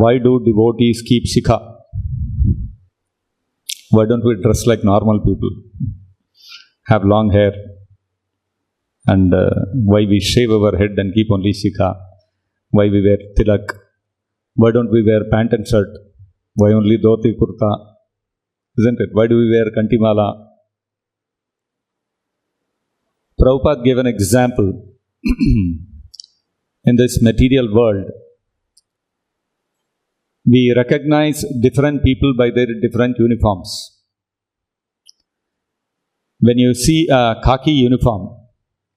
Why do devotees keep shikha? Why don't we dress like normal people? Have long hair? And why we shave our head and keep only shikha? Why we wear tilak? Why don't we wear pant and shirt? Why only dhoti kurta? Isn't it? Why do we wear kantimala? Prabhupada gave an example. In this material world, we recognize different people by their different uniforms. When you see a khaki uniform,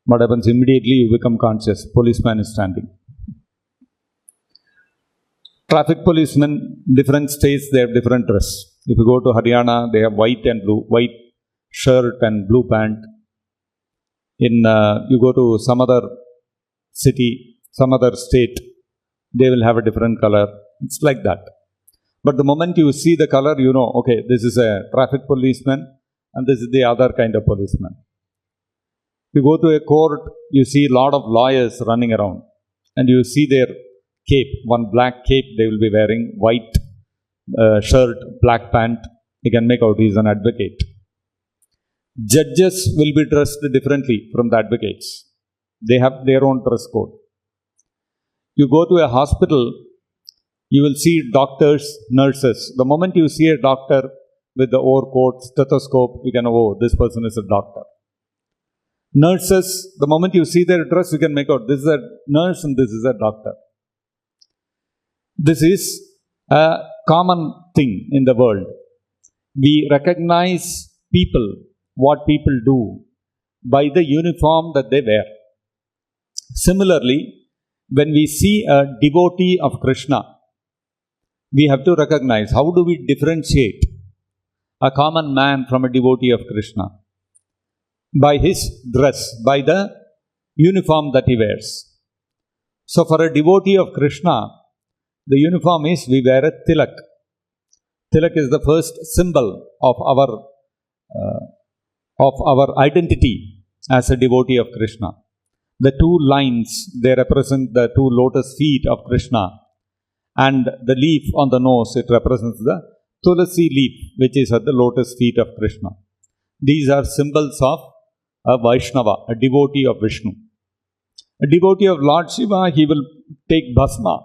what happens? Immediately you become conscious. Policeman is standing. Traffic policemen, different states, they have different dress. If you go to Haryana, they have white and blue, white shirt and blue pant. You go to some other city, some other state, they will have a different color. It's like that. But the moment you see the color, you know, okay, this is a traffic policeman and this is the other kind of policeman. You go to a court, you see a lot of lawyers running around and you see their cape, one black cape they will be wearing, white shirt, black pant. You can make out he is an advocate. Judges will be dressed differently from the advocates. They have their own dress code. You go to a hospital, you will see doctors, nurses. The moment you see a doctor with the overcoat, stethoscope, you can know, oh, this person is a doctor. Nurses, the moment you see their dress, you can make out, this is a nurse and this is a doctor. This is a common thing in the world. We recognize people, what people do, by the uniform that they wear. Similarly, when we see a devotee of Krishna, we have to recognize how do we differentiate a common man from a devotee of Krishna? By his dress, by the uniform that he wears. So for a devotee of Krishna, the uniform is we wear a tilak. Tilak is the first symbol of our identity as a devotee of Krishna. The two lines, they represent the two lotus feet of Krishna. And the leaf on the nose, it represents the tulasi leaf, which is at the lotus feet of Krishna. These are symbols of a Vaishnava, a devotee of Vishnu. A devotee of Lord Shiva, he will take bhasma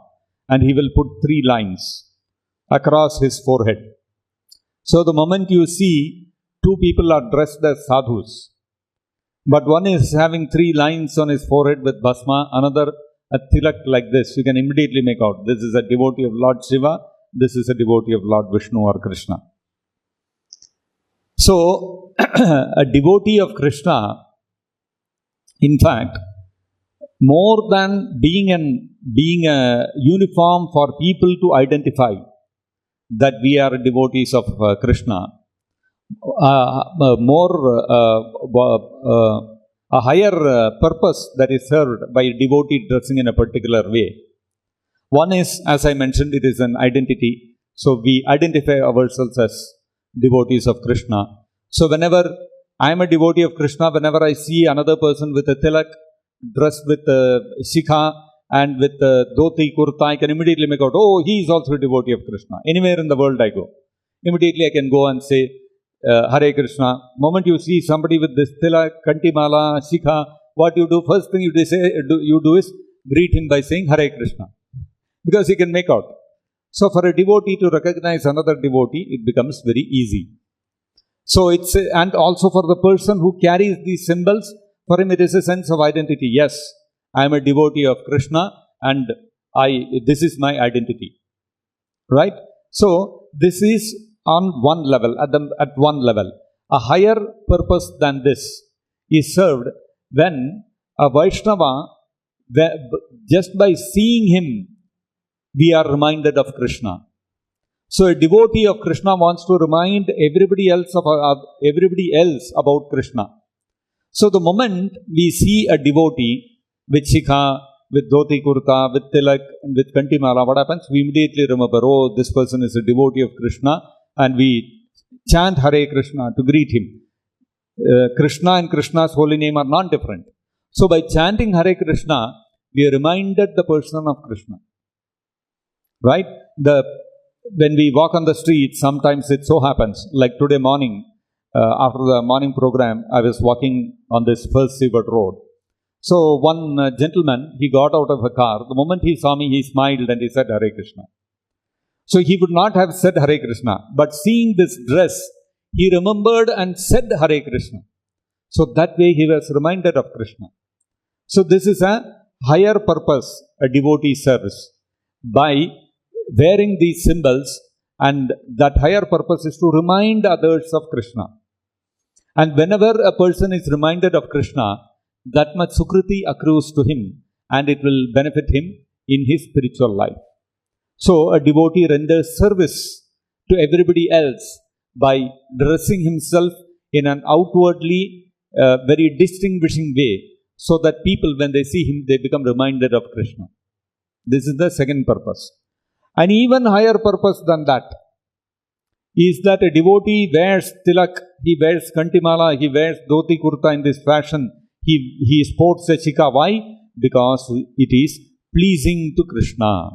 and he will put 3 lines across his forehead. So the moment you see 2 people are dressed as sadhus, but one is having 3 lines on his forehead with bhasma, another a tilak like this, you can immediately make out this is a devotee of Lord Shiva, this is a devotee of Lord Vishnu or Krishna. So, a devotee of Krishna, in fact, more than being a uniform for people to identify that we are devotees of Krishna, a higher purpose that is served by a devotee dressing in a particular way. One is, as I mentioned, it is an identity. So we identify ourselves as devotees of Krishna. So whenever I am a devotee of Krishna, whenever I see another person with a tilak, dressed with a shikha and with a dhoti kurta, I can immediately make out, oh, he is also a devotee of Krishna. Anywhere in the world I go, immediately I can go and say, Hare Krishna. Moment you see somebody with this tilak, kantimala, shikha, what you do, first thing you do is greet him by saying Hare Krishna. Because he can make out. So for a devotee to recognize another devotee, it becomes very easy. So and also for the person who carries these symbols, for him it is a sense of identity. Yes, I am a devotee of Krishna and this is my identity. Right? So this is on one level, at one level. A higher purpose than this is served when a Vaishnava, just by seeing him, we are reminded of Krishna. So a devotee of Krishna wants to remind everybody else about Krishna. So the moment we see a devotee with shikha, with dhoti kurta, with tilak, and with kantimala, what happens? We immediately remember, oh, this person is a devotee of Krishna, and we chant Hare Krishna to greet him. Krishna and Krishna's holy name are not different. So by chanting Hare Krishna, we are reminded the person of Krishna. right? When we walk on the street, sometimes it so happens, like today morning, after the morning program, I was walking on this first Seaward Road. So one gentleman, he got out of a car. The moment he saw me, he smiled and he said, Hare Krishna. So he would not have said Hare Krishna, but seeing this dress, he remembered and said Hare Krishna. So that way he was reminded of Krishna. So this is a higher purpose a devotee serves by wearing these symbols, and that higher purpose is to remind others of Krishna. And whenever a person is reminded of Krishna, that much sukriti accrues to him and it will benefit him in his spiritual life. So a devotee renders service to everybody else by dressing himself in an outwardly very distinguishing way, so that people, when they see him, they become reminded of Krishna. This is the second purpose. An even higher purpose than that is that a devotee wears tilak, he wears kantimala, he wears dhoti kurta in this fashion, he sports a shikha. Why? Because it is pleasing to Krishna.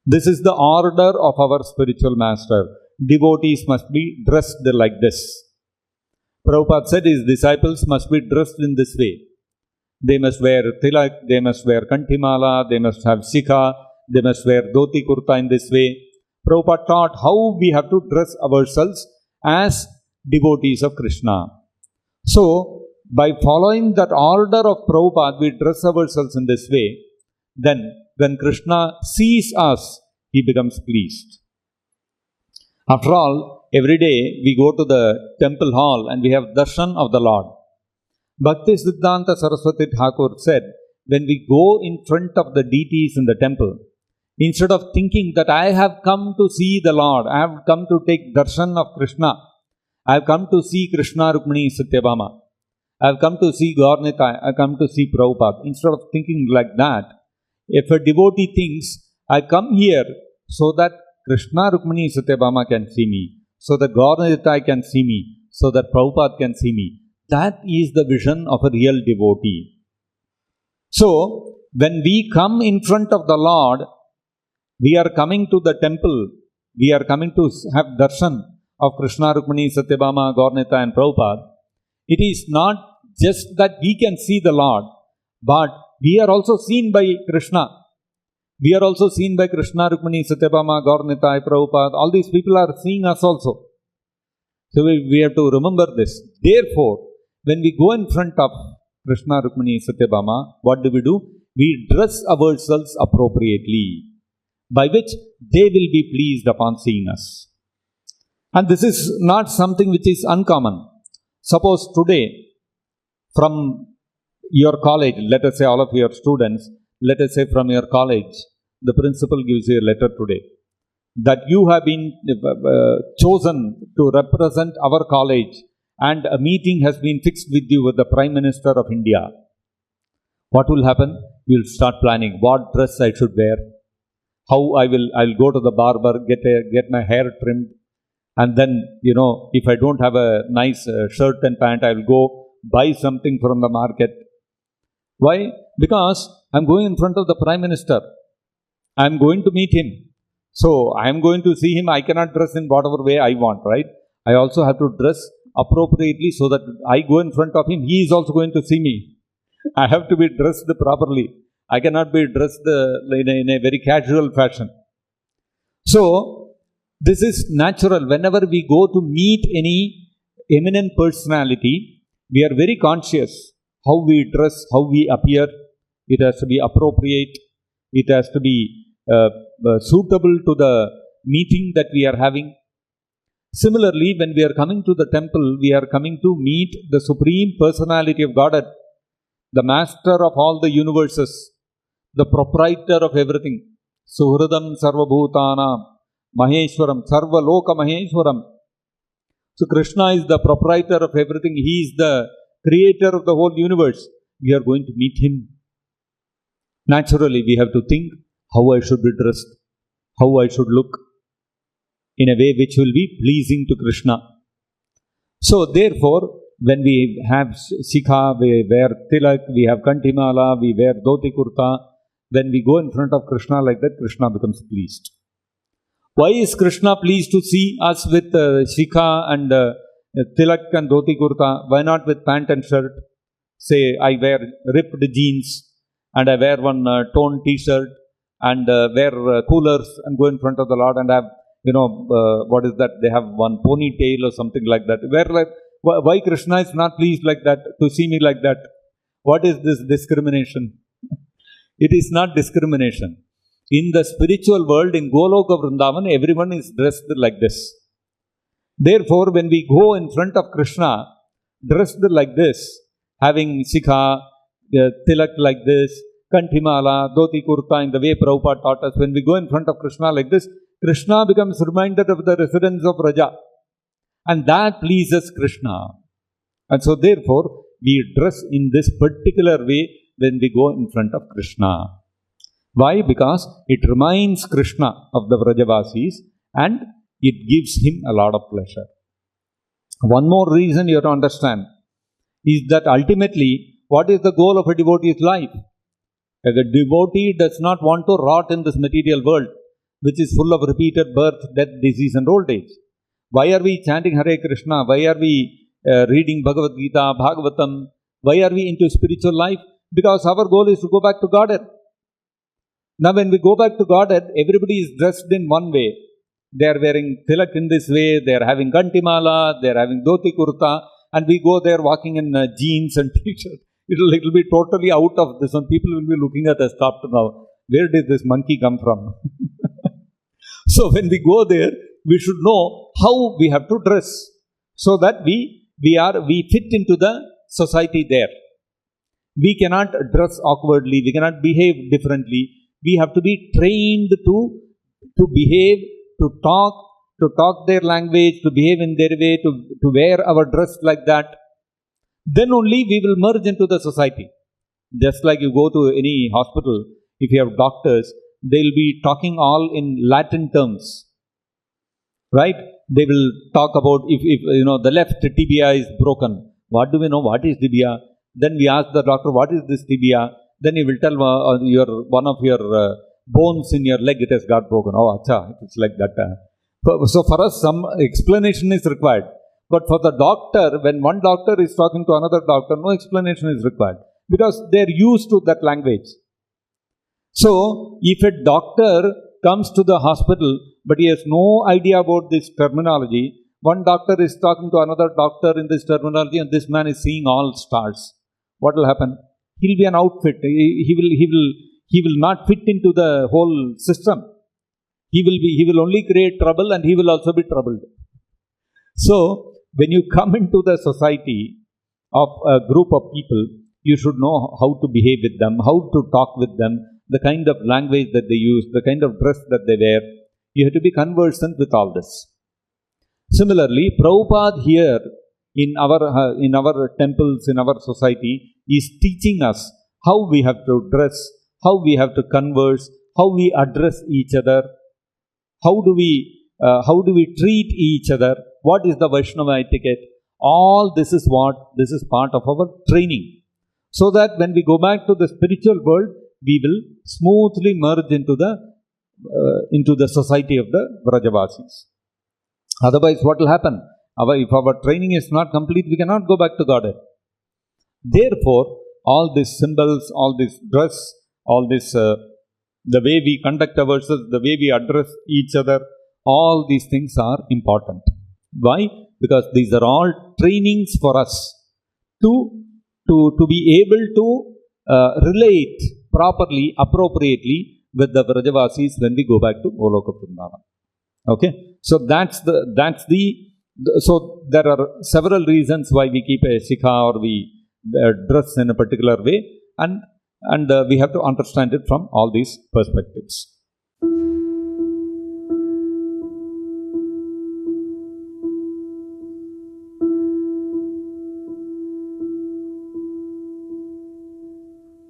This is the order of our spiritual master. Devotees must be dressed like this. Prabhupada said his disciples must be dressed in this way. They must wear tilak, they must wear kantimala, they must have shikha, they must wear dhoti kurta in this way. Prabhupada taught how we have to dress ourselves as devotees of Krishna. So, by following that order of Prabhupada, we dress ourselves in this way. Then, when Krishna sees us, he becomes pleased. After all, every day we go to the temple hall and we have darshan of the Lord. Bhakti Siddhanta Saraswati Thakur said, when we go in front of the deities in the temple, instead of thinking that I have come to see the Lord, I have come to take darshan of Krishna, I have come to see Krishna Rukmini Satyabhama, I have come to see Gaurnita, I have come to see Prabhupada. Instead of thinking like that, if a devotee thinks, I come here so that Krishna Rukmini Satyabhama can see me, so that Gaurnita can see me, so that Prabhupada can see me. That is the vision of a real devotee. So, when we come in front of the Lord, we are coming to the temple, we are coming to have darshan of Krishna Rukmini Satyabhama, Gaurnita and Prabhupada. It is not just that we can see the Lord, but we are also seen by Krishna. We are also seen by Krishna Rukmini Satyabhama, Gaurnita, Prabhupada. All these people are seeing us also. So we have to remember this. Therefore, when we go in front of Krishna Rukmini Satyabhama, what do? We dress ourselves appropriately, by which they will be pleased upon seeing us. And this is not something which is uncommon. Suppose today, from your college, let us say all of your students, let us say from your college, the principal gives you a letter today that you have been chosen to represent our college and a meeting has been fixed with you with the Prime Minister of India. What will happen? You will start planning what dress I should wear, how I'll go to the barber, get my hair trimmed, and then, if I don't have a nice shirt and pant, I will go buy something from the market. Why? Because I'm going in front of the Prime Minister. I'm going to meet him. So, I'm going to see him. I cannot dress in whatever way I want, right? I also have to dress appropriately so that I go in front of him. He is also going to see me. I have to be dressed properly. I cannot be dressed in a very casual fashion. So, this is natural. Whenever we go to meet any eminent personality, we are very conscious how we dress, how we appear. It has to be appropriate. It has to be suitable to the meeting that we are having. Similarly, when we are coming to the temple, we are coming to meet the Supreme Personality of Godhead, the Master of all the universes, the proprietor of everything. Suhridam Sarvabhutanam Maheshwaram Sarva Loka Maheshwaram. So Krishna is the proprietor of everything. He is the creator of the whole universe. We are going to meet him. Naturally, we have to think how I should be dressed, how I should look, in a way which will be pleasing to Krishna. So therefore, when we have shikha, we wear tilak, we have kantimala, we wear dhoti kurta, when we go in front of Krishna like that, Krishna becomes pleased. Why is Krishna pleased to see us with shikha and tilak and dhoti kurta? Why not with pant and shirt? Say, I wear ripped jeans and I wear one torn t-shirt and wear coolers and go in front of the Lord and have, what is that? They have one ponytail or something like that. Why Krishna is not pleased like that, to see me like that? What is this discrimination? It is not discrimination. In the spiritual world, in Goloka Vrindavan, everyone is dressed like this. Therefore, when we go in front of Krishna, dressed like this, having shikha, tilak like this, kanthimala, dhoti kurta, in the way Prabhupada taught us, when we go in front of Krishna like this, Krishna becomes reminded of the residence of Raja. And that pleases Krishna. And so therefore, we dress in this particular way when we go in front of Krishna. Why? Because it reminds Krishna of the Vrajavasis and it gives him a lot of pleasure. One more reason you have to understand is that ultimately, what is the goal of a devotee's life? A devotee does not want to rot in this material world, which is full of repeated birth, death, disease and old age. Why are we chanting Hare Krishna? Why are we reading Bhagavad Gita, Bhagavatam? Why are we into spiritual life? Because our goal is to go back to Godhead. Now when we go back to Godhead, everybody is dressed in one way. They are wearing tilak in this way, they are having kantimala, they are having dhoti kurta, and we go there walking in jeans and t-shirt. It will be totally out of this one. People will be looking at us after now. Where did this monkey come from? So when we go there, we should know how we have to dress so that we fit into the society there. We cannot dress awkwardly, we cannot behave differently. We have to be trained to behave, to talk their language, to behave in their way, to wear our dress like that. Then only we will merge into the society. Just like you go to any hospital, if you have doctors, they will be talking all in Latin terms. Right? They will talk about if the left tibia is broken. What do we know? What is tibia? Then we ask the doctor, what is this tibia? Then he will tell one of your bones in your leg, it has got broken. Oh, acha, it's like that. So for us, some explanation is required. But for the doctor, when one doctor is talking to another doctor, no explanation is required. Because they are used to that language. So, if a doctor comes to the hospital, but he has no idea about this terminology, one doctor is talking to another doctor in this terminology and this man is seeing all stars. What will happen? He will be an outfit. He will not fit into the whole system. He will only create trouble and he will also be troubled. So, when you come into the society of a group of people, you should know how to behave with them, how to talk with them, the kind of language that they use, the kind of dress that they wear. You have to be conversant with all this. Similarly, Prabhupada here in our temples, in our society, is teaching us how we have to dress, how we have to converse, how we address each other, how do we treat each other, what is the Vaishnava etiquette. All this is part of our training. So that when we go back to the spiritual world, we will smoothly merge into the society of the Vrajavasis. Otherwise, what will happen? If our training is not complete, we cannot go back to Godhead. Therefore, all these symbols, all this dress, all this, the way we conduct ourselves, the way we address each other, all these things are important. Why? Because these are all trainings for us to be able to relate properly, appropriately with the Vrajavasis when we go back to Goloka Vrindavan. Okay? So so there are several reasons why we keep a shikha or we dress in a particular way, and we have to understand it from all these perspectives.